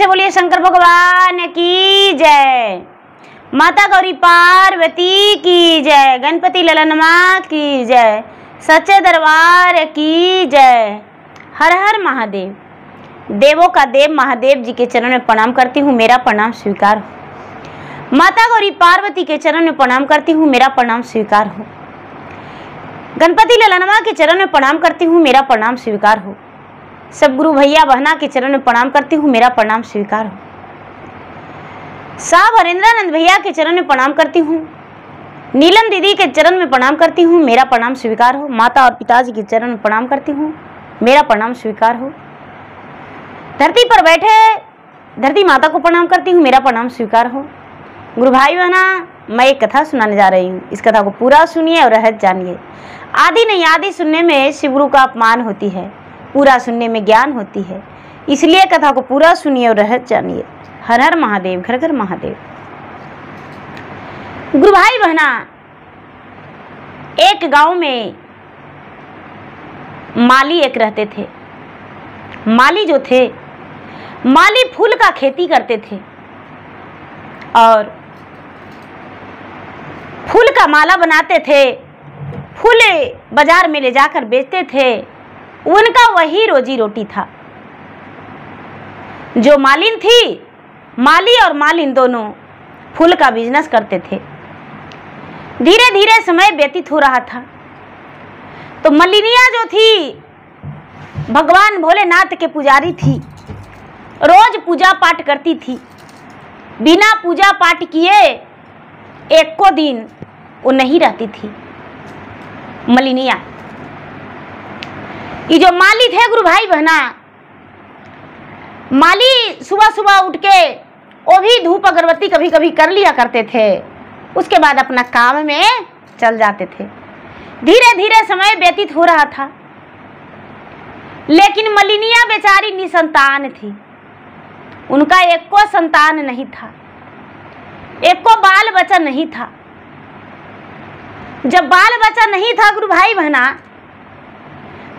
से बोलिए शंकर भगवान की जय, माता गौरी पार्वती की जय, गणपति ललनमा की जय, सच्चे दरबार की जय। हर हर महादेव। देवों का देव महादेव जी के चरण में प्रणाम करती हूँ, मेरा प्रणाम स्वीकार हो। माता गौरी पार्वती के चरण में प्रणाम करती हूँ, मेरा प्रणाम स्वीकार हो। गणपति ललनमा के चरण में प्रणाम करती हूँ, मेरा प्रणाम स्वीकार हो। सब गुरु भैया बहना के चरण में प्रणाम करती हूँ, मेरा प्रणाम स्वीकार हो। साहब हरेंद्रानंद भैया के चरण में प्रणाम करती हूँ, नीलम दीदी के चरण में प्रणाम करती हूँ, मेरा प्रणाम स्वीकार हो। माता और पिताजी के चरण में प्रणाम करती हूँ, मेरा प्रणाम स्वीकार हो। धरती पर बैठे धरती माता को प्रणाम करती हूँ, मेरा प्रणाम स्वीकार हो। गुरु भाई बहना, मैं एक कथा सुनाने जा रही हूँ, इस कथा को पूरा सुनिए और रहस्य जानिए। आदि नहीं आदि सुनने में शिव गुरु का अपमान होती है, पूरा सुनने में ज्ञान होती है, इसलिए कथा को पूरा सुनिए और रहस्य जानिए। हर हर महादेव, घर घर महादेव। गुरु भाई बहना, एक गांव में माली एक रहते थे। माली जो थे, माली फूल का खेती करते थे और फूल का माला बनाते थे, फूल बाजार में ले जाकर बेचते थे। उनका वही रोजी रोटी था। जो मालिन थी, माली और मालिन दोनों फूल का बिजनेस करते थे। धीरे धीरे समय व्यतीत हो रहा था तो मलिनिया जो थी भगवान भोलेनाथ के पुजारी थी, रोज पूजा पाठ करती थी। बिना पूजा पाठ किए एक को दिन वो नहीं रहती थी मलिनिया। ये जो माली थे गुरु भाई बहना, माली सुबह सुबह उठ के वो भी धूप अगरबत्ती कभी कभी कर लिया करते थे, उसके बाद अपना काम में चल जाते थे। धीरे धीरे समय व्यतीत हो रहा था, लेकिन मलिनिया बेचारी निसंतान थी। उनका एक को संतान नहीं था, एक को बाल बच्चा नहीं था। जब बाल बच्चा नहीं था गुरु भाई बहना,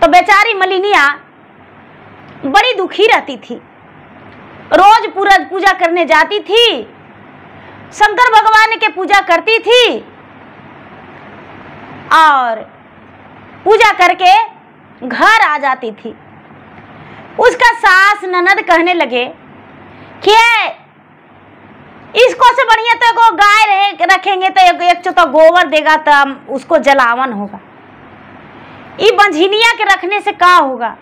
तो बेचारी मलिनिया बड़ी दुखी रहती थी। रोज पूजा करने जाती थी, शंकर भगवान के पूजा करती थी और पूजा करके घर आ जाती थी। उसका सास ननद कहने लगे कि इसको से बढ़िया तो को गाय रखेंगे तो एक तो गोबर देगा तो उसको जलावन होगा। ये बंझिनिया के रखने से क्या होगा,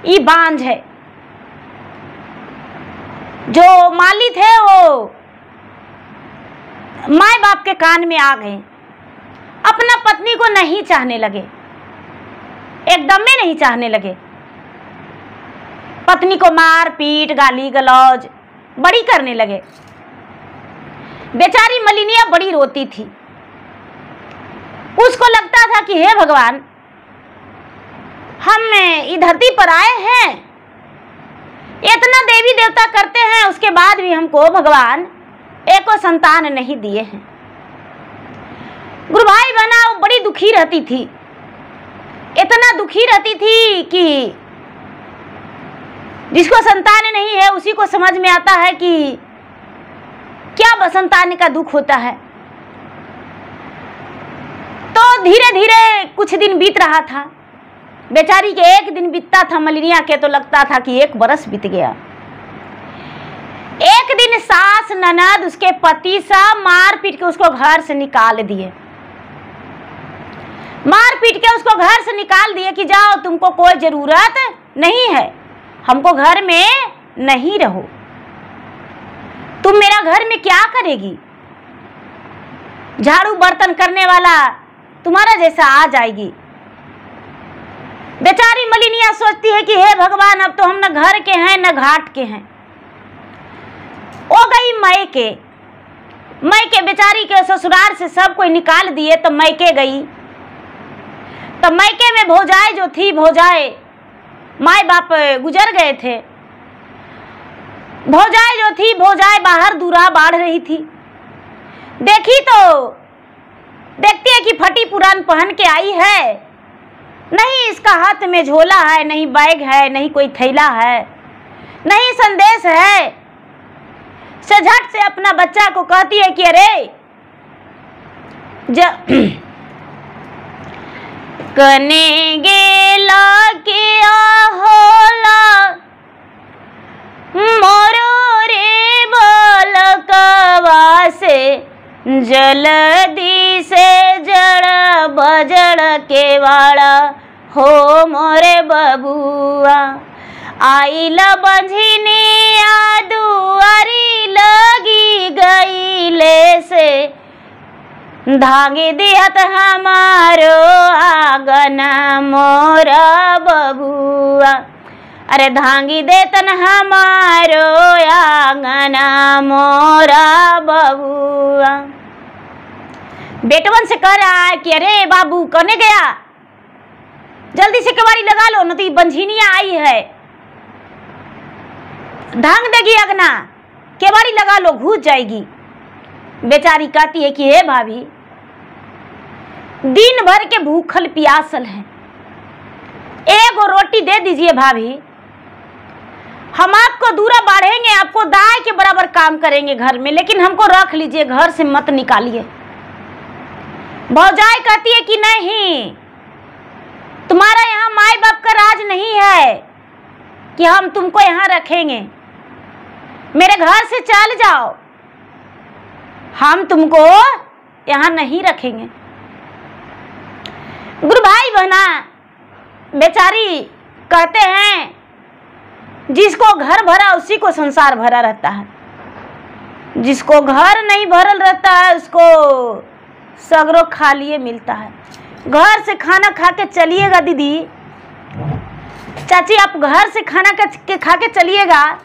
ये बांझ है। जो माली थे वो माँ बाप के कान में आ गए, अपना पत्नी को नहीं चाहने लगे, एकदम में नहीं चाहने लगे। पत्नी को मार पीट गाली गलौज बड़ी करने लगे। बेचारी मलिनिया बड़ी रोती थी। उसको लगता था कि हे भगवान, हम इस धरती पर आए हैं, इतना देवी देवता करते हैं, उसके बाद भी हमको भगवान एको संतान नहीं दिए हैं। गुरु भाई बहना, वो बड़ी दुखी रहती थी, इतना दुखी रहती थी कि जिसको संतान नहीं है उसी को समझ में आता है कि क्या संतान का दुख होता है। तो धीरे धीरे कुछ दिन बीत रहा था। बेचारी के एक दिन बीतता था, मलिनिया के तो लगता था कि एक बरस बीत गया। एक दिन सास ननद उसके पति सब मार पीट के उसको घर से निकाल दिए। मार पीट के उसको घर से निकाल दिए कि जाओ, तुमको कोई जरूरत नहीं है, हमको घर में नहीं रहो, तुम मेरा घर में क्या करेगी, झाड़ू बर्तन करने वाला तुम्हारा जैसा आ जाएगी। बेचारी मलिनिया सोचती है कि हे भगवान, अब तो हम न घर के हैं न घाट के हैं। वो गई मैके बेचारी के ससुराल से सब कोई निकाल दिए तो मैके गई। तो मैके में भौजाई जो थी, भौजाई माँ बाप गुजर गए थे। भौजाई जो थी, भौजाई बाहर दूरा बाढ़ रही थी। देखी तो देखती है कि फटी पुरान पहन के आई है, नहीं इसका हाथ में झोला है, नहीं बैग है, नहीं कोई थैला है। नहीं संदेश है। से झट से अपना बच्चा को कहती है कि अरे कने गेला किया होला मोरो रे बालकवा से जल्दी से जड़ बजड़ के वाला हो मोरे बबुआ। आइल बंझिनिया दुआरी लगी गईले से धागे दिहत हमारो आंगना मोरा बबुआ। अरे धांगी देतन हमारो आंगना मोरा बबुआ। बेटवन से कह रहा है कि अरे बाबू कने गया, जल्दी से केवाड़ी लगा लो, न तो बंझिनिया आई है, धांग देगी अगना, केवाड़ी लगा लो, घुस जाएगी। बेचारी कहती है कि हे भाभी दिन भर के भूखल प्यासल है, एक रोटी दे दीजिए भाभी, हम आपको दूरा बढ़ेंगे, आपको दाई के बराबर काम करेंगे घर में, लेकिन हमको रख लीजिए, घर से मत निकालिए। भौजाई कहती है कि नहीं, तुम्हारा यहाँ माई बाप का राज नहीं है कि हम तुमको यहाँ रखेंगे, मेरे घर से चल जाओ, हम तुमको यहाँ नहीं रखेंगे। गुरु भाई बहना बेचारी कहते हैं जिसको घर भरा उसी को संसार भरा रहता है, जिसको घर नहीं भरल रहता है उसको सगरो खालिए मिलता है। घर से खाना खा के चलिएगा दीदी, चाची आप घर से खाना खा के चलिएगा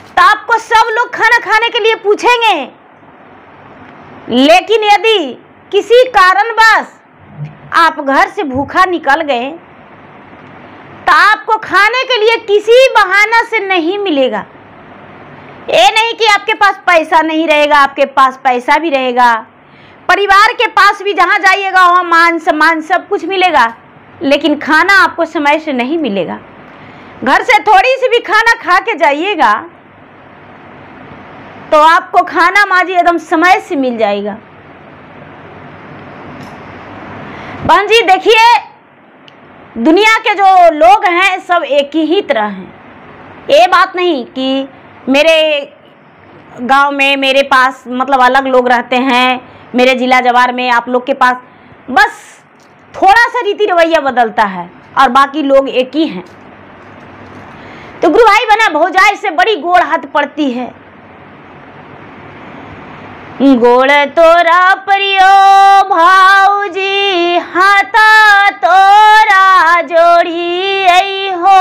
तो आपको सब लोग खाना खाने के लिए पूछेंगे, लेकिन यदि किसी कारणवश आप घर से भूखा निकल गए तो आपको खाने के लिए किसी बहाना से नहीं मिलेगा। ये नहीं कि आपके पास पैसा नहीं रहेगा, आपके पास पैसा भी रहेगा, परिवार के पास भी जहाँ जाइएगा वहाँ मान सम्मान सब कुछ मिलेगा, लेकिन खाना आपको समय से नहीं मिलेगा। घर से थोड़ी सी भी खाना खा के जाइएगा तो आपको खाना माजी एकदम समय से मिल जाएगा। बहन जी देखिए, दुनिया के जो लोग हैं सब एक ही तरह हैं। ये बात नहीं कि मेरे गांव में मेरे पास मतलब अलग लोग रहते हैं, मेरे जिला जवार में आप लोग के पास बस थोड़ा सा रीति रवैया बदलता है और बाकी लोग एक ही हैं। तो गुरु भाई बना भौजाई से बड़ी गोड़ हाथ पड़ती है। गोड़ तोरा परियो भाऊजी हाथा तोरा जोड़ी आई हो,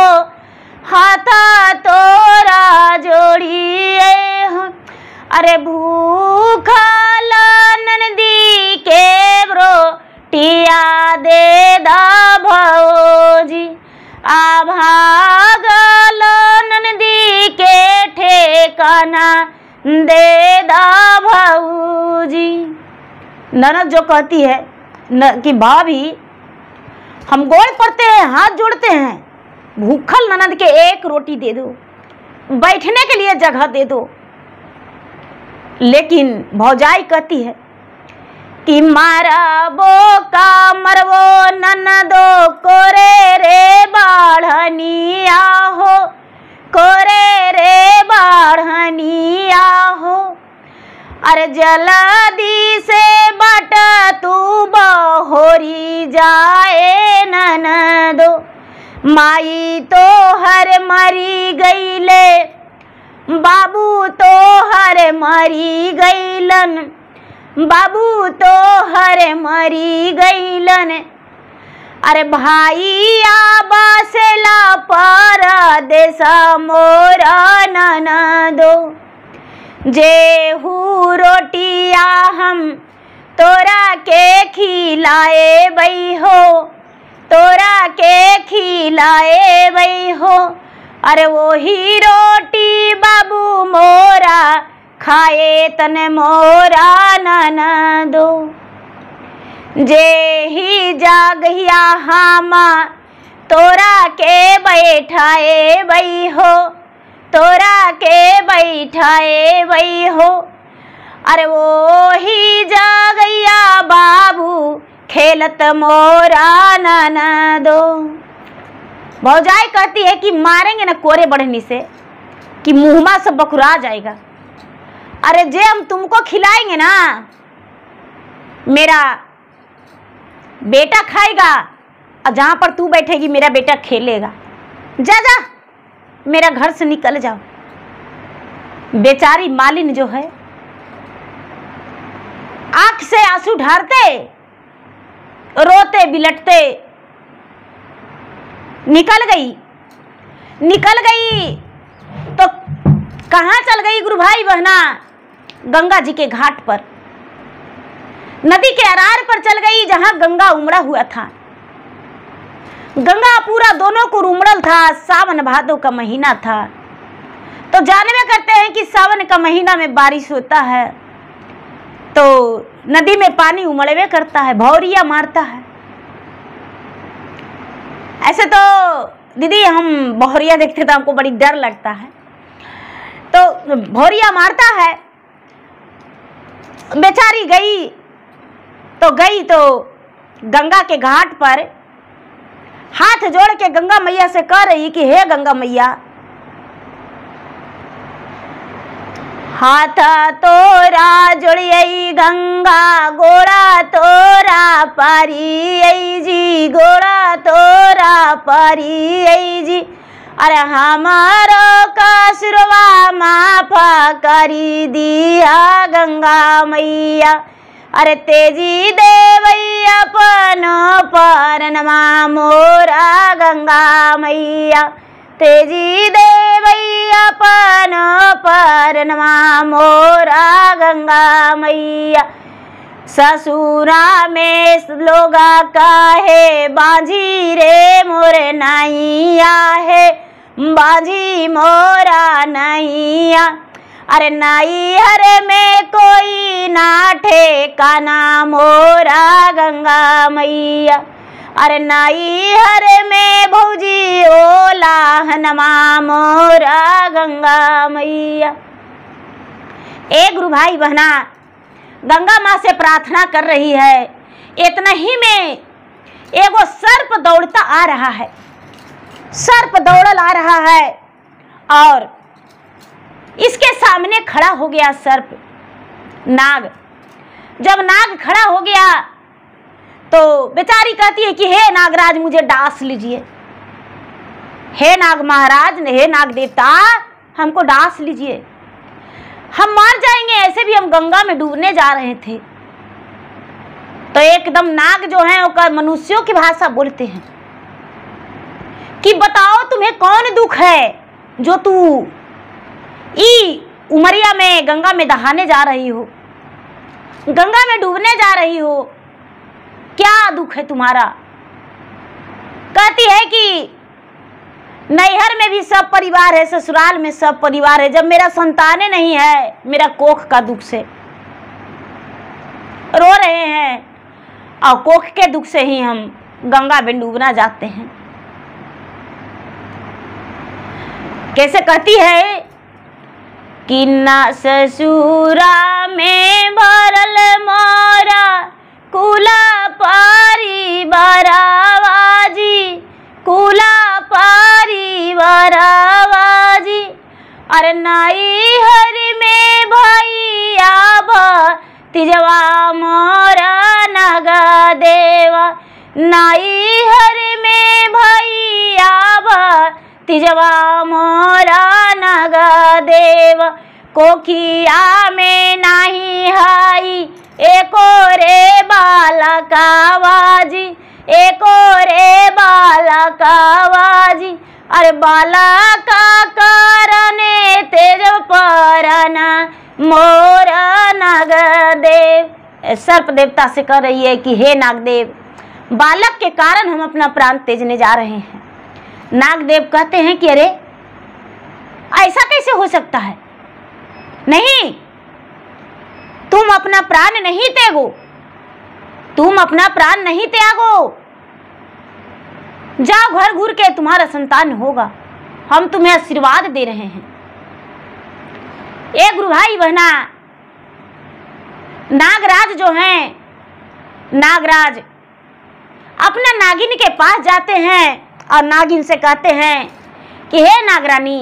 हाथा तोरा जोड़ी आई हो। अरे भूखल नंदी के रोटिया दे दा भौजी, आ भागल नंदी के ठेकाना दे दा भाऊजी। ननद जो कहती है कि भाभी हम गोड़ पड़ते हैं, हाथ जोड़ते हैं, भूखल ननद के एक रोटी दे दो, बैठने के लिए जगह दे दो। लेकिन भौजाई कहती है कि मारबो का मरबो ननदो कोरे रे बाढ़निया हो, कोरे रे बाढ़निया हो। अरे जल्दी से बट तू बहोरी जाए ननदो, माई तो हर मरी गईले, बाबू तो हर मरी गईलन, बाबू तो हर मरी गईलन। अरे भाई आबासेला परदेस मोरा ननदो, जेहू रोटिया हम तोरा के खिलाए बई हो, तोरा के खिलाए बई हो। अरे वो ही रोटी बाबू मोरा खाए तने मोरा ननदो, जे ही जागहिया हामा तोरा के बैठाए बई हो, तोरा के बैठाए वही हो, अरे वो ही जगैया बाबू खेलत मोरा ननदो। भौजाई कहती है कि मारेंगे ना कोरे बढ़नी से कि मुँहमा सब बकुरा जाएगा। अरे जे हम तुमको खिलाएंगे ना, मेरा बेटा खाएगा और जहाँ पर तू बैठेगी मेरा बेटा खेलेगा। जा जा मेरा घर से निकल जाओ। बेचारी मालिन जो है आंख से आंसू ढारते रोते बिलटते निकल गई तो कहाँ चल गई गुरु भाई बहना? गंगा जी के घाट पर, नदी के अरार पर चल गई जहां गंगा उमड़ा हुआ था। गंगा पूरा दोनों को उमड़ल था। सावन भादों का महीना था। तो जानवे करते हैं कि सावन का महीना में बारिश होता है तो नदी में पानी उमड़वे करता है, भौरिया मारता है। ऐसे तो दीदी हम भौरिया देखते तो हमको बड़ी डर लगता है। तो भौरिया मारता है। बेचारी गई तो गंगा के घाट पर हाथ जोड़ के गंगा मैया से कह रही कि हे गंगा मैया, हाथ तोरा जोड़ियई गंगा गोड़ा तोरा पारी जी, गोड़ा तोरा पारी जी। अरे हमारो कसुरवा माफा करी दिया गंगा मैया। अरे तेजी देवई अपनो परनमा मोरा गंगा मैया, तेजी देवई अपनो परनमा मोरा गंगा मैया। ससुरा में लोगा काहे बाजी रे मोरे नैया है, बाजी मोरा नैया। अरे नैहर में कोई ना ठेकाना मोरा गंगा मैया। अरे नैहर में भौजी ओलाहनमा मोरा गंगा मैया। एक गुरु भाई बहना गंगा माँ से प्रार्थना कर रही है। इतना ही में एगो सर्प दौड़ता आ रहा है। सर्प दौड़ल आ रहा है और इसके सामने खड़ा हो गया सर्प नाग। जब नाग खड़ा हो गया तो बेचारी कहती है कि हे नागराज मुझे डांस लीजिए, हे नाग महाराज, हे नाग देवता हमको डांस लीजिए, हम मार जाएंगे, ऐसे भी हम गंगा में डूबने जा रहे थे। तो एकदम नाग जो है वो मनुष्यों की भाषा बोलते हैं कि बताओ तुम्हें कौन दुख है जो तू ई उमरिया में गंगा में दहाने जा रही हो, गंगा में डूबने जा रही हो, क्या दुख है तुम्हारा? कहती है कि नैहर में भी सब परिवार है, ससुराल में सब परिवार है, जब मेरा संतानें नहीं है, मेरा कोख का दुख से रो रहे हैं और कोख के दुख से ही हम गंगा में डूबना जाते हैं। कैसे कहती है कि ना ससुरा में भरल मोरा कुला पारी बरावाजी, कुला पारी बरावाजी। अरे नैहर में भैया भतीजवा मोरा नग देवा, नैहर में भैया भतीजवा मोरा नग देवा। कोखिया में नहीं हाई एको रे बालकावाजी, एको रे बालकावाजी। अरे बालका करने तेज परना मोर नाग देव। सर्प देवता से कह रही है कि हे नागदेव, बालक के कारण हम अपना प्राण तेजने जा रहे हैं। नागदेव कहते हैं कि अरे ऐसा कैसे हो सकता है? नहीं, तुम अपना प्राण नहीं त्यागो, तुम अपना प्राण नहीं त्यागो, जाओ घर घूर के तुम्हारा संतान होगा, हम तुम्हें आशीर्वाद दे रहे हैं। एक गुरु भाई बहना, नागराज जो हैं, नागराज अपना नागिन के पास जाते हैं और नागिन से कहते हैं कि हे नागरानी,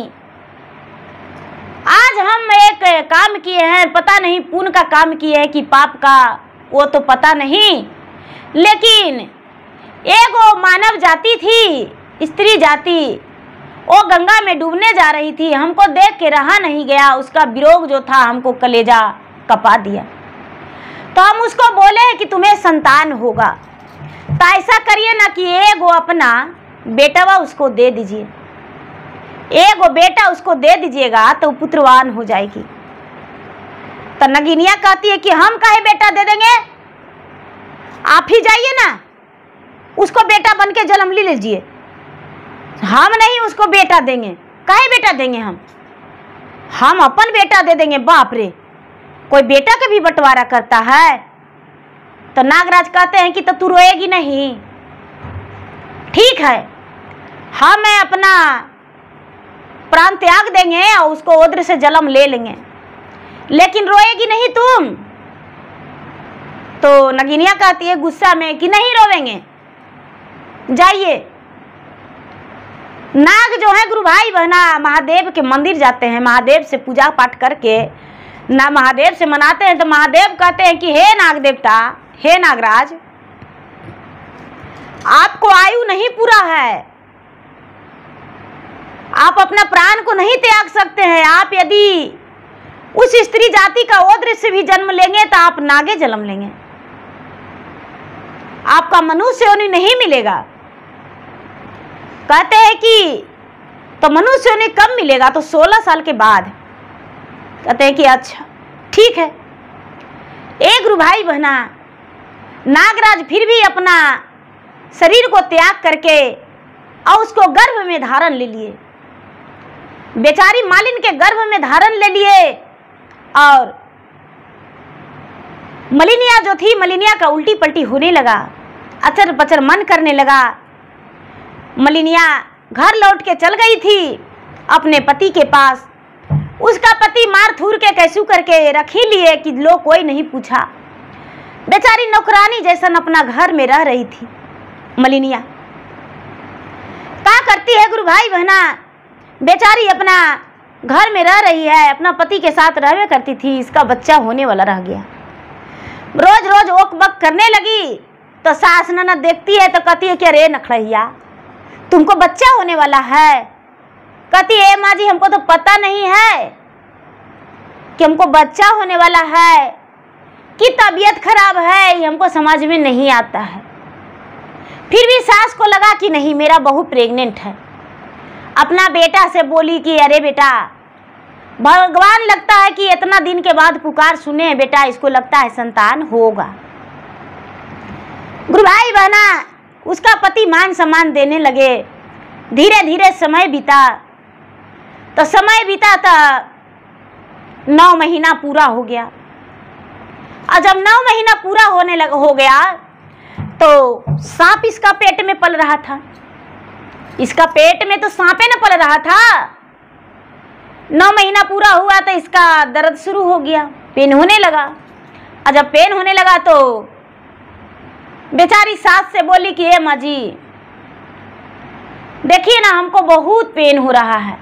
आज हम एक काम किए हैं, पता नहीं पुण्य का काम किए हैं कि पाप का, वो तो पता नहीं, लेकिन एक वो मानव जाति थी, स्त्री जाति, वो गंगा में डूबने जा रही थी, हमको देख के रहा नहीं गया, उसका वियोग जो था हमको कलेजा कपा दिया। तो हम उसको बोले कि तुम्हें संतान होगा, तो ऐसा करिए ना कि एक वो अपना बेटा उसको दे दीजिए, एक वो बेटा उसको दे दीजिएगा तो पुत्रवान हो जाएगी। तो नगिनिया कहती है कि हम काहे बेटा दे देंगे, आप ही जाइए ना, उसको बेटा बन के जन्म ले लीजिए, हम नहीं उसको बेटा देंगे, काहे बेटा देंगे, हम अपन बेटा दे देंगे। बाप रे, कोई बेटा का भी बंटवारा करता है। तो नागराज कहते हैं कि तो तू रोएगी नहीं, ठीक है, हम अपना प्राण त्याग देंगे और उसको ओद्र से जन्म ले लेंगे, लेकिन रोएगी नहीं तुम। तो नगिनिया कहती है गुस्सा में कि नहीं रोवेंगे, जाइए। नाग जो है गुरु भाई बहना महादेव के मंदिर जाते हैं, महादेव से पूजा पाठ करके ना महादेव से मनाते हैं। तो महादेव कहते हैं कि हे नाग देवता, हे नागराज, आपको आयु नहीं पूरा है, आप अपना प्राण को नहीं त्याग सकते हैं। आप यदि उस स्त्री जाति का ओद्र से भी जन्म लेंगे तो आप नागे जन्म लेंगे, आपका मनुष्य योनि नहीं मिलेगा। कहते हैं कि तो मनुष्य योनि कब मिलेगा, तो 16 साल के बाद। कहते हैं कि अच्छा ठीक है। एक गुरु भाई बहना, नागराज फिर भी अपना शरीर को त्याग करके और उसको गर्भ में धारण ले लिए, बेचारी मालिन के गर्भ में धारण ले लिए। और मलिनिया जो थी, मलिनिया का उल्टी पलटी होने लगा, अचर पचर मन करने लगा। मलिनिया घर लौट के चल गई थी अपने पति के पास। उसका पति मार थूर के कैसू करके रख ही लिए कि लोग कोई नहीं पूछा। बेचारी नौकरानी जैसन अपना घर में रह रही थी। मलिनिया क्या करती है गुरु भाई बहना, बेचारी अपना घर में रह रही है, अपना पति के साथ रहवे करती थी, इसका बच्चा होने वाला रह गया। रोज रोज ओक बक करने लगी। तो सास ननद देखती है तो कहती है कि अरे नखड़िया, तुमको बच्चा होने वाला है। कहती है माँ जी, हमको तो पता नहीं है कि हमको बच्चा होने वाला है कि तबीयत खराब है, ये हमको समझ में नहीं आता है। फिर भी सास को लगा कि नहीं, मेरा बहू प्रेग्नेंट है। अपना बेटा से बोली कि अरे बेटा, भगवान लगता है कि इतना दिन के बाद पुकार सुने हैं बेटा, इसको लगता है संतान होगा। गुरु भाई बहना, उसका पति मान सम्मान देने लगे। धीरे धीरे समय बीता। तो समय बीता तो 9 महीना पूरा हो गया। और जब 9 महीना पूरा हो गया तो सांप इसका पेट में पल रहा था। इसका पेट में तो सांपे न पल रहा था। 9 महीना पूरा हुआ तो इसका दर्द शुरू हो गया, पेन होने लगा। और जब पेन होने लगा तो बेचारी सास से बोली कि हे माँ जी, देखिए ना, हमको बहुत पेन हो रहा है।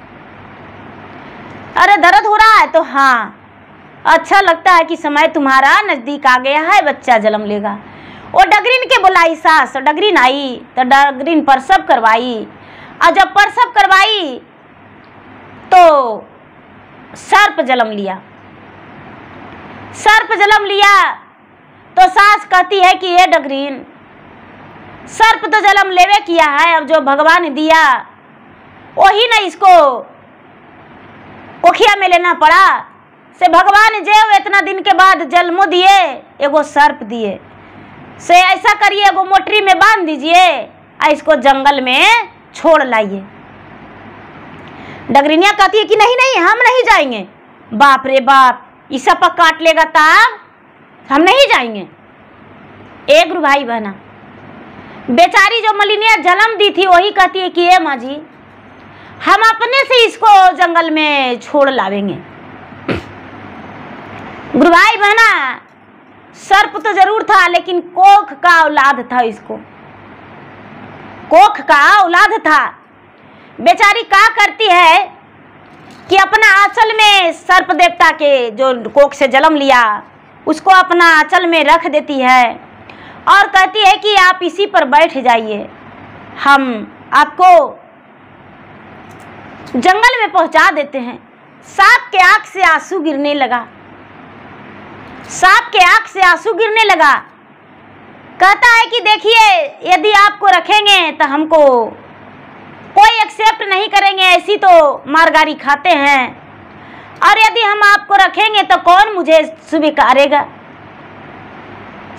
अरे दर्द हो रहा है? तो हाँ, अच्छा लगता है कि समय तुम्हारा नजदीक आ गया है, बच्चा जन्म लेगा। वो डगरीन के बुलाई सास, डगरीन आई तो डगरीन प्रसव करवाई। और जब प्रसव करवाई तो सर्प जन्म लिया। सर्प जन्म लिया तो सास कहती है कि ये डगरीन, सर्प तो जन्म लेवे किया है, अब जो भगवान दिया वही ना इसको कोखिया में लेना पड़ा। से भगवान जे इतना दिन के बाद जन्मो दिए, एगो सर्प दिए, से ऐसा करिए एगो मोटरी में बांध दीजिए और इसको जंगल में छोड़ लाइए। डगरिनिया कहती है कि नहीं नहीं, हम नहीं जाएंगे। बाप रे बाप, इस सपा काट लेगा तब हम नहीं जाएंगे। एक गुरु भाई बहना, बेचारी जो मलिनिया जन्म दी थी वही कहती है कि ए माँ जी, हम अपने से इसको जंगल में छोड़ लावेंगे। गुरु भाई बहना, सर्प तो जरूर था लेकिन कोख का औलाद था, इसको कोख का औलाद था। बेचारी क्या करती है कि अपना आंचल में सर्प देवता के जो कोख से जन्म लिया उसको अपना आंचल में रख देती है और कहती है कि आप इसी पर बैठ जाइए, हम आपको जंगल में पहुंचा देते हैं। सांप के आंख से आंसू गिरने लगा, सांप के आंख से आंसू गिरने लगा। कहता है कि देखिए, यदि आपको रखेंगे तो हमको कोई एक्सेप्ट नहीं करेंगे, ऐसी तो मारगारी खाते हैं, और यदि हम आपको रखेंगे तो कौन मुझे स्वीकारेगा।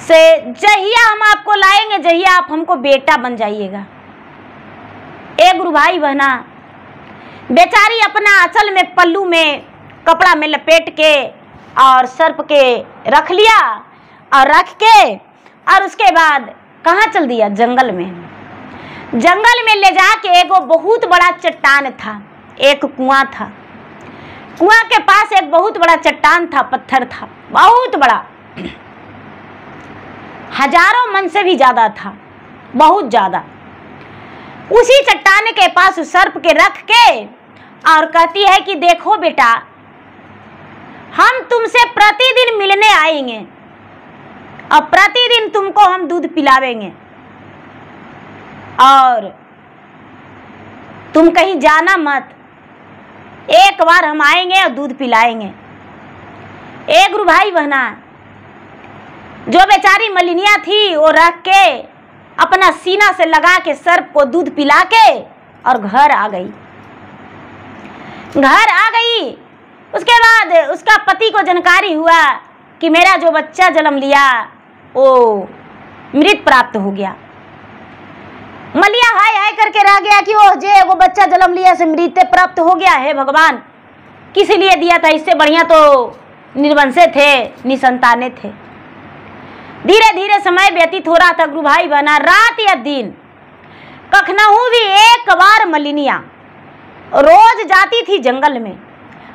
से जहिया हम आपको लाएंगे, जहिया आप हमको बेटा बन जाइएगा। ए गुरु भाई बहना, बेचारी अपना आंचल में पल्लू में कपड़ा में लपेट के और सर्प के रख लिया और रख के और उसके बाद कहाँ चल दिया, जंगल में। जंगल में ले जाके एगो बहुत बड़ा चट्टान था, एक कुआं था, कुआं के पास एक बहुत बड़ा चट्टान था, पत्थर था बहुत बड़ा, हजारों मन से भी ज्यादा था, बहुत ज्यादा। उसी चट्टान के पास सर्प के रख के और कहती है कि देखो बेटा, हम तुमसे प्रतिदिन मिलने आएंगे और प्रतिदिन तुमको हम दूध पिलावेंगे और तुम कहीं जाना मत, एक बार हम आएंगे और दूध पिलाएंगे। ए गुरु भाई बहना, जो बेचारी मलिनिया थी वो रख के अपना सीना से लगा के सर्प को दूध पिला के और घर आ गई। घर आ गई उसके बाद उसका पति को जानकारी हुआ कि मेरा जो बच्चा जन्म लिया वो मृत प्राप्त हो गया। मलिया हाय हाय करके रह गया कि ओह जे वो बच्चा जन्म लिया से मृत प्राप्त हो गया है, भगवान किस लिए दिया था, इससे बढ़िया तो निर्वंशे थे, निसंताने थे। धीरे धीरे समय व्यतीत हो रहा था गुरु भाई बहना, रात या दिन कखनहू भी एक बार मलिनिया रोज जाती थी जंगल में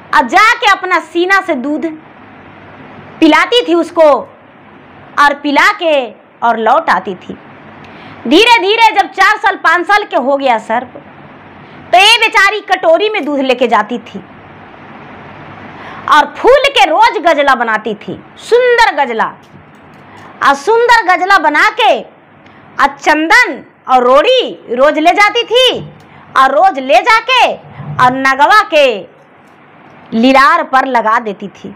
और जाके अपना सीना से दूध पिलाती थी उसको और पिला के और लौट आती थी। धीरे धीरे जब 4 साल 5 साल के हो गया सर्प, तो ये बेचारी कटोरी में दूध लेके जाती थी और फूल के रोज गजला बनाती थी, सुंदर गजला, और सुंदर गजला बना के और चंदन और रोड़ी रोज ले जाती थी और रोज ले जाके और नगवा के लीलार पर लगा देती थी।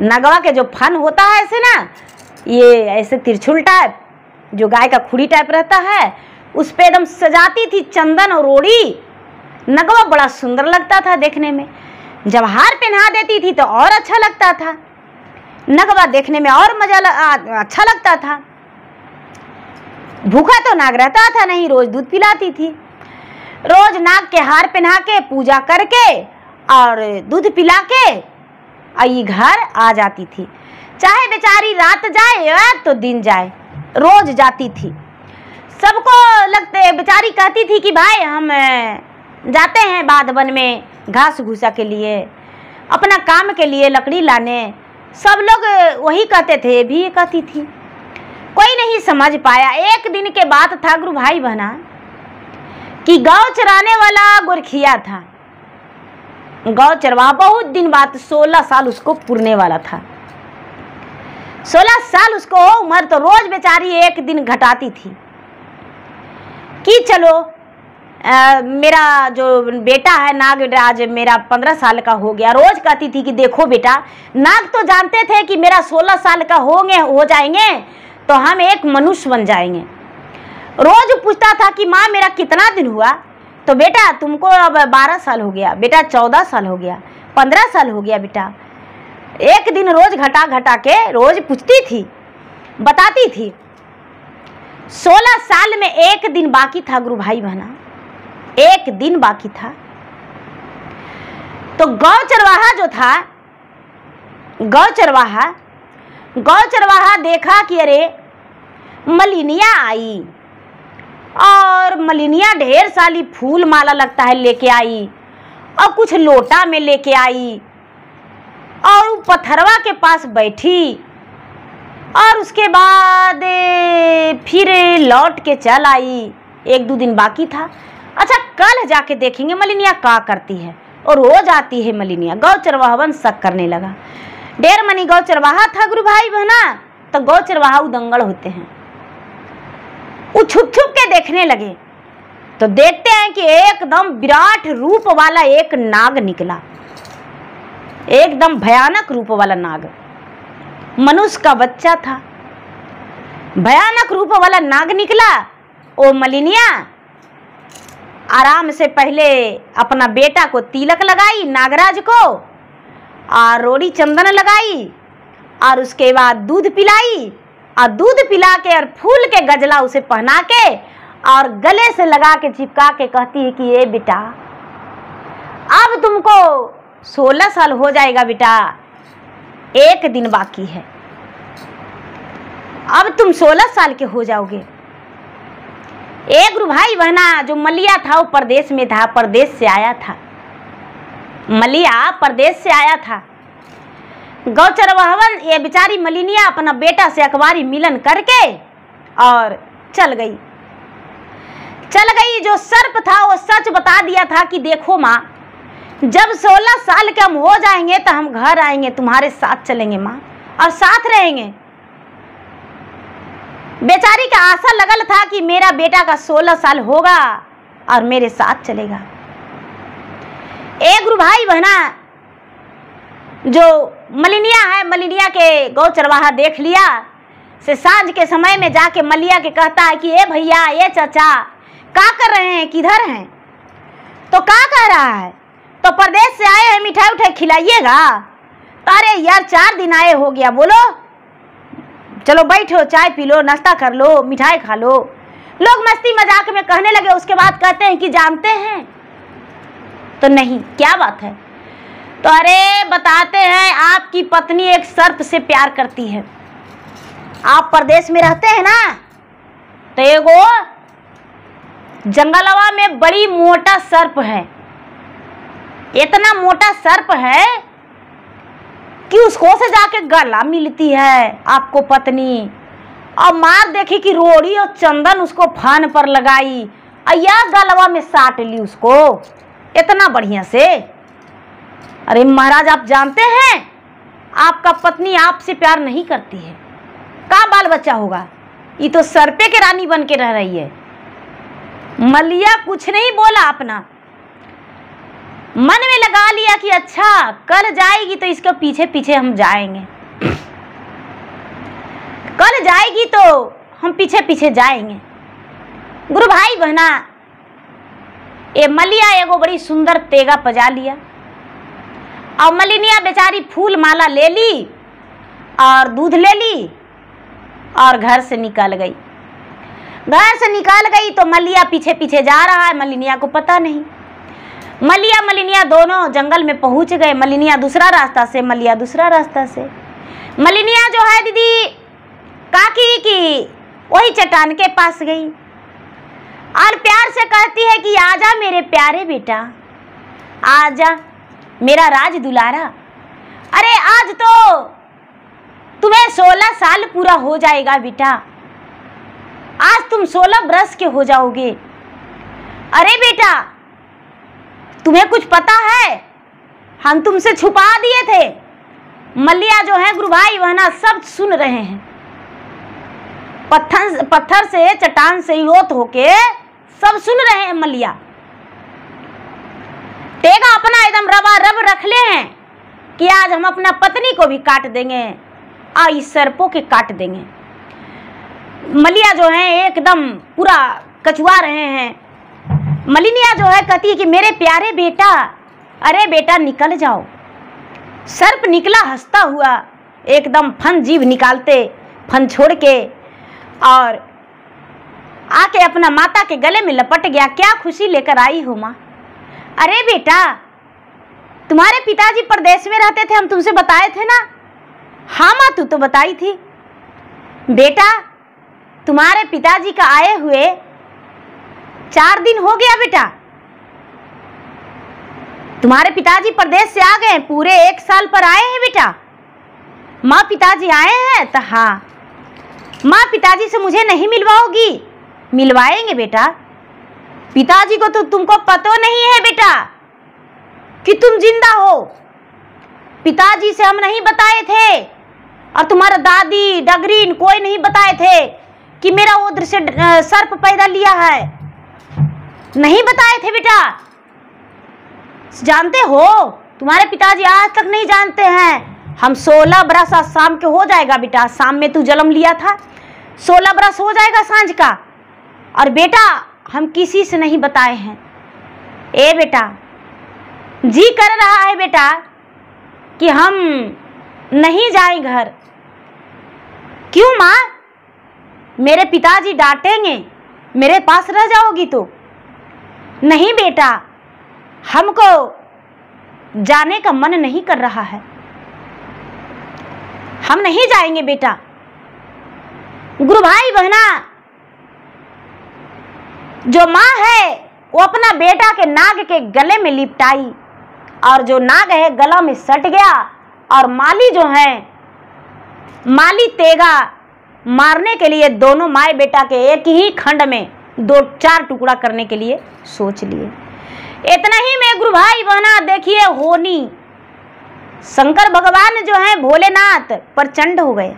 नगवा के जो फन होता है ऐसे ना, ये ऐसे तिरछुल टाइप जो गाय का खुड़ी टाइप रहता है, उस पे एकदम सजाती थी चंदन और रोड़ी। नगवा बड़ा सुंदर लगता था देखने में। जब हार पहना देती थी तो और अच्छा लगता था, नगवा देखने में और अच्छा लगता था। भूखा तो नाग रहता था नहीं, रोज दूध पिलाती थी, रोज नाग के हार पहना के पूजा करके और दूध पिला के आई घर आ जाती थी। चाहे बेचारी रात जाए तो दिन जाए, रोज जाती थी। सबको लगते, बेचारी कहती थी कि भाई हम जाते हैं बाध वन में घास भूसा के लिए, अपना काम के लिए लकड़ी लाने। सब लोग वही कहते थे, भी कहती थी, कोई नहीं समझ पाया। एक दिन के बात था गुरु भाई बहना कि गौ चराने वाला गोरखिया था, गौ चरवा बहुत दिन बाद 16 साल उसको पुरने वाला था। 16 साल उसको उम्र, तो रोज बेचारी एक दिन घटाती थी कि चलो मेरा जो बेटा है नागराज मेरा 15 साल का हो गया। रोज कहती थी कि देखो बेटा, नाग तो जानते थे कि मेरा 16 साल का हो जाएंगे तो हम एक मनुष्य बन जाएंगे। रोज पूछता था कि माँ मेरा कितना दिन हुआ, तो बेटा तुमको अब 12 साल हो गया, बेटा 14 साल हो गया, 15 साल हो गया बेटा। एक दिन रोज घटा घटा के रोज पूछती थी, बताती थी। 16 साल में एक दिन बाकी था गुरु भाई बहना, एक दिन बाकी था। तो गौ चरवाहा जो था, गौ चरवाहा देखा कि अरे मलिनिया आई और मलिनिया ढेर सारी फूल माला लगता है लेके आई और कुछ लोटा में लेके आई और पत्थरवा के पास बैठी और उसके बाद फिर लौट के चल आई। 1-2 दिन बाकी था। अच्छा कल जाके देखेंगे मलिनिया क्या करती है। और रोज आती है मलिनिया। गौ चरवाहवन शक करने लगा। ढेर मनी गौ चरवाहा था गुरु भाई बहना। तो गौ चरवाहा दंगल होते हैं, वो छुप छुप के देखने लगे। तो देखते हैं कि एकदम विराट रूप वाला एक नाग निकला, एकदम भयानक रूप वाला नाग, मनुष्य का बच्चा था। भयानक रूप वाला नाग निकला। ओ मलिनिया आराम से पहले अपना बेटा को तिलक लगाई, नागराज को, और रोड़ी चंदन लगाई, और उसके बाद दूध पिलाई, और दूध पिला के और फूल के गजला उसे पहना के और गले से लगा के चिपका के कहती है कि ये बेटा अब तुमको 16 साल हो जाएगा बेटा, 1 दिन बाकी है, अब तुम 16 साल के हो जाओगे। एक गुरु भाई बहना जो मलिया था वो परदेश में था, परदेश से आया था। मलिया परदेश से आया था। गौ चरवाहवन ये बेचारी मलिनिया अपना बेटा से अखबारी मिलन करके और चल गई। जो सर्प था वो सच बता दिया था कि देखो माँ, जब 16 साल के हम हो जाएंगे तो हम घर आएंगे, तुम्हारे साथ चलेंगे माँ, और साथ रहेंगे। बेचारी का आशा लगल था कि मेरा बेटा का 16 साल होगा और मेरे साथ चलेगा। एक गुरु भाई बहना जो मलिनिया है, मलिनिया के गौ चरवाहा देख लिया से सांझ के समय में जाके मलिया के कहता है कि ए भैया, ये चाचा क्या कर रहे हैं, किधर हैं? तो क्या कह रहा है? तो परदेश से आए हैं, मिठाई उठाई खिलाइएगा। अरे यार 4 दिन आए हो गया, बोलो चलो बैठो, चाय पी लो, नाश्ता कर लो, मिठाई खा लो। लोग मस्ती मजाक में कहने लगे। उसके बाद कहते हैं कि जानते हैं? तो नहीं, क्या बात है? तो अरे बताते हैं, आपकी पत्नी एक सर्प से प्यार करती है। आप परदेश में रहते हैं ना, तो एगो जंगलवा में बड़ी मोटा सर्प है। इतना मोटा सर्प है कि उसको से जाके गला मिलती है आपको पत्नी, और मार देखी कि रोड़ी और चंदन उसको फान पर लगाई, या गलवा में साट ली उसको इतना बढ़िया से। अरे महाराज आप जानते हैं, आपका पत्नी आपसे प्यार नहीं करती है, का बाल बच्चा होगा? ये तो सर्पे के रानी बन के रह रही है। मलिया कुछ नहीं बोला, अपना मन में लगा लिया कि अच्छा कल जाएगी तो इसके पीछे पीछे हम जाएंगे, कल जाएगी तो हम पीछे पीछे जाएंगे। गुरु भाई बहना ये मलिया एगो बड़ी सुंदर तेगा पजा लिया, और मलिनिया बेचारी फूल माला ले ली और दूध ले ली और घर से निकल गई। घर से निकल गई तो मलिया पीछे पीछे जा रहा है, मलिनिया को पता नहीं। मलिनिया दोनों जंगल में पहुंच गए। मलिनिया दूसरा रास्ता से, मलिया दूसरा रास्ता से। मलिनिया जो है दीदी काकी की वही चट्टान के पास गई और प्यार से कहती है कि आजा मेरे प्यारे बेटा, आजा मेरा राज दुलारा। अरे आज तो तुम्हें 16 साल पूरा हो जाएगा बेटा, आज तुम 16 बरस के हो जाओगे। अरे बेटा तुम्हें कुछ पता है, हम तुमसे छुपा दिए थे। मलिया जो है गुरु भाई वहना सब सुन रहे हैं, पत्थर से चट्टान से हिलोत होके सब सुन रहे हैं। मलिया तेगा अपना एकदम रबा रब रख ले हैं कि आज हम अपना पत्नी को भी काट देंगे और इस सर्पों के काट देंगे। मलिया जो है एकदम पूरा कचुआ रहे हैं। मलिनिया जो है कहती है कि मेरे प्यारे बेटा, अरे बेटा निकल जाओ। सर्प निकला हंसता हुआ, एकदम फन जीभ निकालते, फन छोड़ के, और आके अपना माता के गले में लपट गया। क्या खुशी लेकर आई हो माँ? अरे बेटा तुम्हारे पिताजी परदेश में रहते थे, हम तुमसे बताए थे ना? हाँ माँ तू तो बताई थी। बेटा तुम्हारे पिताजी का आए हुए 4 दिन हो गया बेटा, तुम्हारे पिताजी परदेश से आ गए, पूरे 1 साल पर आए हैं बेटा। माँ पिताजी आए हैं? तो हाँ। माँ पिताजी से मुझे नहीं मिलवाओगी? मिलवाएंगे बेटा। पिताजी को तो तुमको पता नहीं है बेटा कि तुम जिंदा हो। पिताजी से हम नहीं बताए थे और तुम्हारा दादी डगरीन कोई नहीं बताए थे कि मेरा उधर से सर्प पैदा लिया है। नहीं बताए थे बेटा। जानते हो तुम्हारे पिताजी आज तक नहीं जानते हैं। हम 16 बरस आज शाम के हो जाएगा बेटा। शाम में तू जन्म लिया था, 16 बरस हो जाएगा सांझ का। और बेटा हम किसी से नहीं बताए हैं। ए बेटा जी कर रहा है बेटा कि हम नहीं जाएं घर। क्यों माँ? मेरे पिताजी डांटेंगे, मेरे पास रह जाओगी तो। नहीं बेटा हमको जाने का मन नहीं कर रहा है, हम नहीं जाएंगे बेटा। गुरु भाई बहना, जो माँ है वो अपना बेटा के नाग के गले में लिपटाई और जो नाग है गला में सट गया। और माली जो है, माली तेगा मारने के लिए दोनों माए बेटा के एक ही खंड में 2-4 टुकड़ा करने के लिए सोच लिए। इतना ही में गुरु भाई बहना देखिए होनी शंकर भगवान जो है भोलेनाथ प्रचंड हो गए।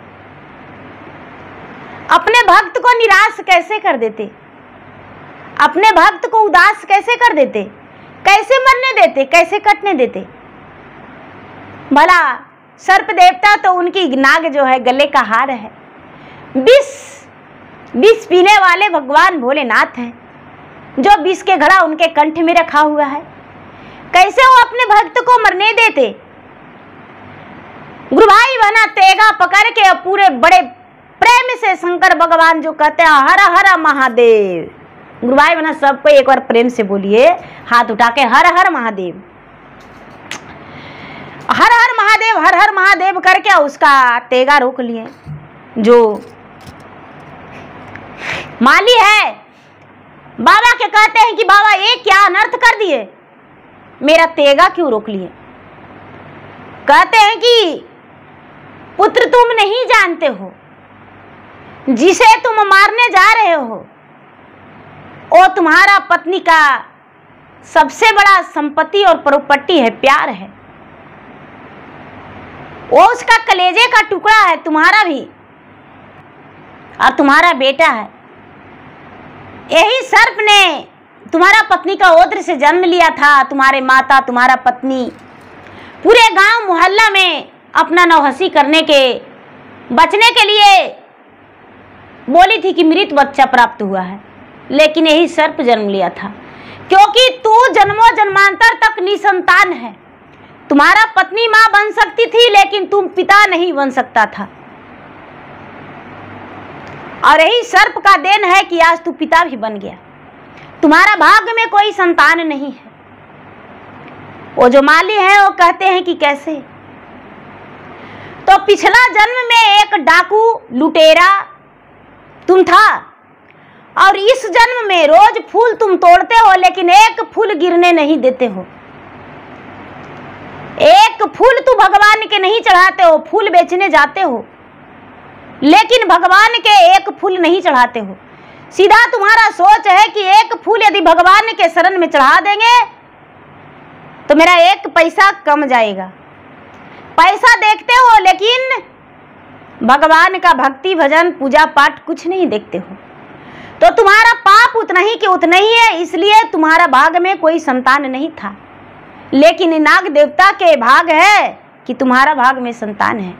अपने भक्त को निराश कैसे कर देते, अपने भक्त को उदास कैसे कर देते, कैसे मरने देते, कैसे कटने देते। भला सर्प देवता तो उनकी नाग जो है गले का हार है। विष पीने वाले भगवान भोलेनाथ हैं, जो विष के घड़ा उनके कंठ में रखा हुआ है। कैसे वो अपने भक्त को मरने देते। गुरु भाई बहना तेगा पकड़ के पूरे बड़े प्रेम से शंकर भगवान जो कहते हैं हर हर महादेव। गुरु भाई बहना सबको एक बार प्रेम से बोलिए, हाथ उठा के हर हर महादेव, हर हर महादेव, हर हर महादेव करके उसका तेगा रोक लिए। जो माली है बाबा के कहते हैं कि बाबा ये क्या अनर्थ कर दिए, मेरा तेगा क्यों रोक लिए। कहते हैं कि पुत्र तुम नहीं जानते हो, जिसे तुम मारने जा रहे हो वो तुम्हारा पत्नी का सबसे बड़ा संपत्ति और प्रॉपर्टी है, प्यार है। वो उसका कलेजे का टुकड़ा है, तुम्हारा भी, और तुम्हारा बेटा है। यही सर्प ने तुम्हारा पत्नी का ओद्र से जन्म लिया था। तुम्हारे माता, तुम्हारा पत्नी पूरे गांव मोहल्ला में अपना नौहसी करने के बचने के लिए बोली थी कि मृत बच्चा प्राप्त हुआ है, लेकिन यही सर्प जन्म लिया था। क्योंकि तू जन्मों जन्मांतर तक निसंतान है। तुम्हारा पत्नी मां बन सकती थी लेकिन तुम पिता नहीं बन सकता था। और यही सर्प का देन है कि आज तू पिता भी बन गया। तुम्हारा भाग्य में कोई संतान नहीं है। वो जो माली है वो कहते हैं कि कैसे, तो पिछला जन्म में एक डाकू लुटेरा तुम था और इस जन्म में रोज फूल तुम तोड़ते हो लेकिन एक फूल गिरने नहीं देते हो। एक फूल तू भगवान के नहीं चढ़ाते हो, फूल बेचने जाते हो लेकिन भगवान के एक फूल नहीं चढ़ाते हो। सीधा तुम्हारा सोच है कि एक फूल यदि भगवान के शरण में चढ़ा देंगे तो मेरा एक पैसा कम जाएगा। पैसा देखते हो लेकिन भगवान का भक्ति भजन पूजा पाठ कुछ नहीं देखते हो। तो तुम्हारा पाप उतना ही कि उतना ही है, इसलिए तुम्हारा भाग में कोई संतान नहीं था। लेकिन नाग देवता के भाग है कि तुम्हारा भाग में संतान है।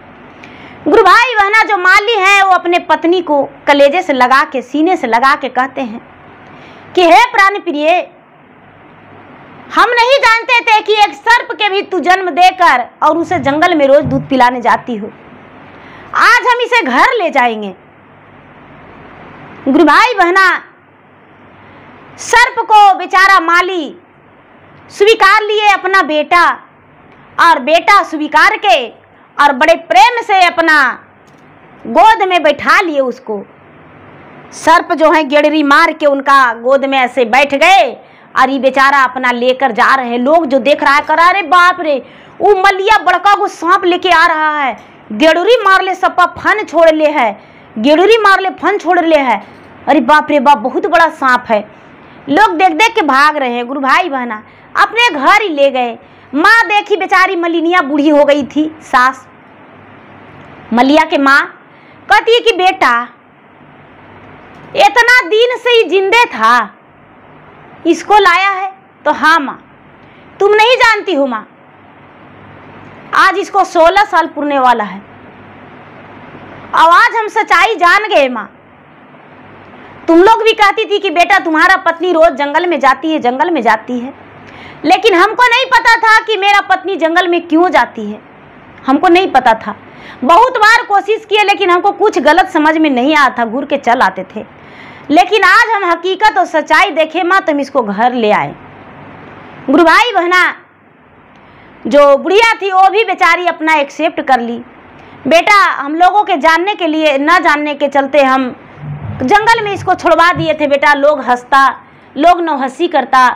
गुरु भाई बहना जो माली है वो अपने पत्नी को कलेजे से लगा के, सीने से लगा के कहते हैं कि हे प्राण प्रिय, हम नहीं जानते थे कि एक सर्प के भी तू जन्म देकर और उसे जंगल में रोज दूध पिलाने जाती हो। आज हम इसे घर ले जाएंगे। गुरु भाई बहना सर्प को बेचारा माली स्वीकार लिए अपना बेटा, और बेटा स्वीकार के और बड़े प्रेम से अपना गोद में बैठा लिए उसको। सर्प जो है गेड़री मार के उनका गोद में ऐसे बैठ गए और ये बेचारा अपना लेकर जा रहे हैं। लोग जो देख रहा है कर अरे बाप रे, वो मलिया बड़का को सांप लेके आ रहा है। गेड़ुरी मार ले सप्पा फन छोड़ ले है, गेड़ुरी मार ले फन छोड़ ले है। अरे बाप रे बाप, बहुत बड़ा सांप है। लोग देख देख के भाग रहे हैं। गुरु भाई बहना अपने घर ही ले गए। माँ देखी बेचारी मलिनिया बूढ़ी हो गई थी, सास मलिया के माँ कहती है कि बेटा इतना दिन से ही जिंदे था, इसको लाया है। तो हाँ माँ, तुम नहीं जानती हो माँ, आज इसको 16 साल पूरने वाला है। अब आज हम सच्चाई जान गए माँ। तुम लोग भी कहती थी कि बेटा तुम्हारा पत्नी रोज जंगल में जाती है, जंगल में जाती है, लेकिन हमको नहीं पता था कि मेरा पत्नी जंगल में क्यों जाती है। हमको नहीं पता था। बहुत बार कोशिश किए लेकिन हमको कुछ गलत समझ में नहीं आया था, घूर के चल आते थे। लेकिन आज हम हकीकत और सच्चाई देखे माँ, तुम इसको घर ले आए। गुरु भाई बहना जो बुढ़िया थी वो भी बेचारी अपना एक्सेप्ट कर ली। बेटा हम लोगों के जानने के लिए, न जानने के चलते हम जंगल में इसको छुड़वा दिए थे। बेटा लोग हंसता, लोग नौहंसी करता।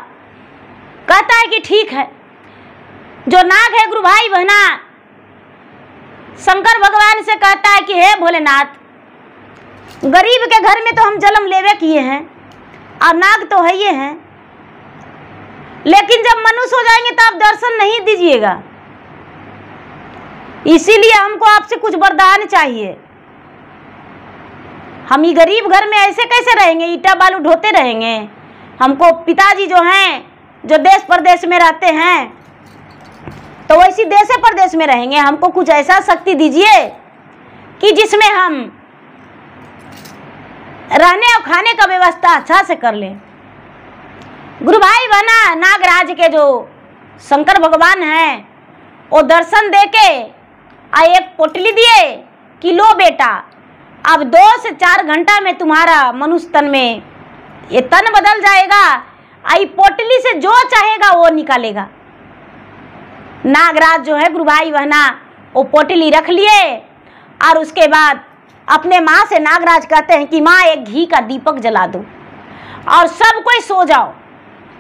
कहता है कि ठीक है। जो नाग है गुरु भाई बहना, शंकर भगवान से कहता है कि हे भोलेनाथ, गरीब के घर में तो हम जन्म लेवे किए हैं और नाग तो है ये हैं, लेकिन जब मनुष्य हो जाएंगे तो आप दर्शन नहीं दीजिएगा, इसीलिए हमको आपसे कुछ वरदान चाहिए। हम ही गरीब घर में ऐसे कैसे रहेंगे, ईटा बालू ढोते रहेंगे। हमको पिताजी जो हैं, जो देश प्रदेश में रहते हैं, तो वैसी देश प्रदेश में रहेंगे। हमको कुछ ऐसा शक्ति दीजिए कि जिसमें हम रहने और खाने का व्यवस्था अच्छा से कर लें। गुरु भाई बहना नागराज के जो शंकर भगवान हैं, वो दर्शन देके एक पोटली दिए कि लो बेटा, अब 2 से 4 घंटा में तुम्हारा मनुष्य तन में ये तन बदल जाएगा। आई पोटली से जो चाहेगा वो निकालेगा। नागराज जो है गुरु भाई बहना वो पोटली रख लिए और उसके बाद अपने माँ से नागराज कहते हैं कि माँ एक घी का दीपक जला दो और सब कोई सो जाओ,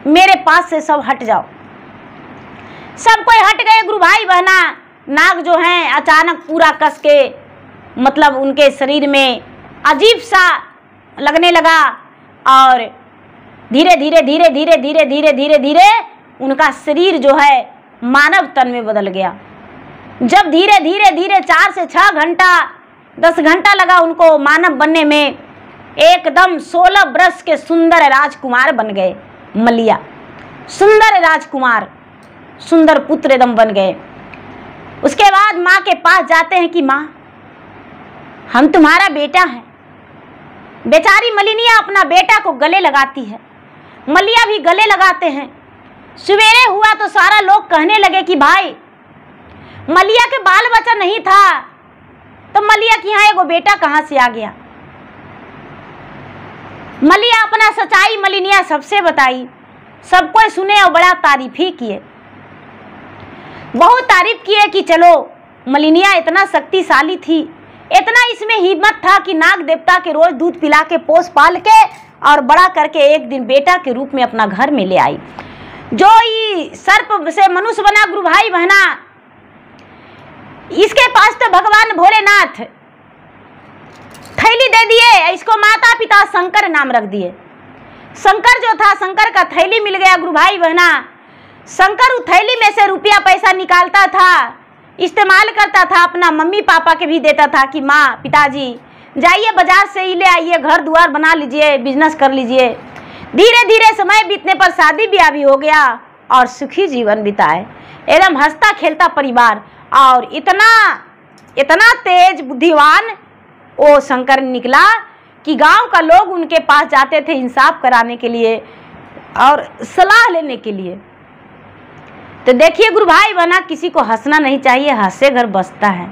मेरे पास से सब हट जाओ। सब कोई हट गए गुरु भाई बहना। नाग जो हैं अचानक पूरा कस के, मतलब उनके शरीर में अजीब सा लगने लगा और धीरे धीरे धीरे धीरे धीरे धीरे धीरे धीरे उनका शरीर जो है मानव तन में बदल गया। जब धीरे धीरे धीरे 4 से 6 घंटा 10 घंटा लगा उनको मानव बनने में, एकदम 16 वर्ष के सुंदर राजकुमार बन गए। मलिया सुंदर राजकुमार, सुंदर पुत्र एकदम बन गए। उसके बाद माँ के पास जाते हैं कि माँ हम तुम्हारा बेटा हैं। बेचारी मलिनिया अपना बेटा को गले लगाती है, मलिया भी गले लगाते हैं। सवेरे हुआ तो सारा लोग कहने लगे कि भाई मलिया के बाल बच्चा नहीं था तो मलिया के यहाँ एगो बेटा कहाँ से आ गया। मलिया अपना सच्चाई मलिनिया सबसे बताई, सबको सुने और बड़ा तारीफ ही किए, बहुत तारीफ किए कि चलो मलिनिया इतना शक्तिशाली थी, इतना इसमें हिम्मत था कि नाग देवता के रोज दूध पिला के पोस पाल के और बड़ा करके एक दिन बेटा के रूप में अपना घर में ले आई। जो ये सर्प से मनुष्य बना गुरु भाई बहना, इसके पास तो भगवान भोलेनाथ थैली दे दिए, इसको माता पिता शंकर नाम रख दिए। शंकर जो था, शंकर का थैली मिल गया गुरु भाई बहना। शंकर उस थैली में से रुपया पैसा निकालता था, इस्तेमाल करता था, अपना मम्मी पापा के भी देता था कि माँ पिताजी जाइए बाजार से ही ले आइए, घर द्वार बना लीजिए, बिजनेस कर लीजिए। धीरे धीरे समय बीतने पर शादी ब्याह भी हो गया और सुखी जीवन बिताए, एकदम हंसता खेलता परिवार। और इतना तेज बुद्धिवान वो शंकर निकला कि गांव का लोग उनके पास जाते थे इंसाफ कराने के लिए और सलाह लेने के लिए। तो देखिए गुरु भाई बना, किसी को हंसना नहीं चाहिए, हंसे घर बसता है।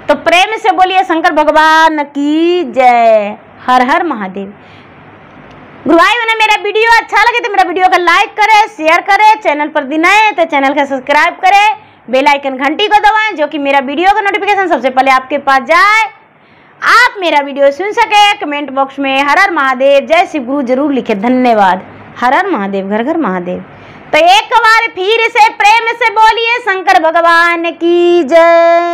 तो प्रेम से बोलिए शंकर भगवान की जय। हर हर महादेव। गुरु भाई बना, मेरा वीडियो अच्छा लगे तो मेरा वीडियो को लाइक करें, शेयर करें, चैनल पर दिन आए तो चैनल को सब्सक्राइब करें, बेल आइकन घंटी को दबाएं जो कि मेरा वीडियो का नोटिफिकेशन सबसे पहले आपके पास जाए, आप मेरा वीडियो सुन सके। कमेंट बॉक्स में हर हर महादेव जय शिव गुरु जरूर लिखे। धन्यवाद। हर हर महादेव, घर घर महादेव। तो एक बार फिर से प्रेम से बोलिए शंकर भगवान की जय।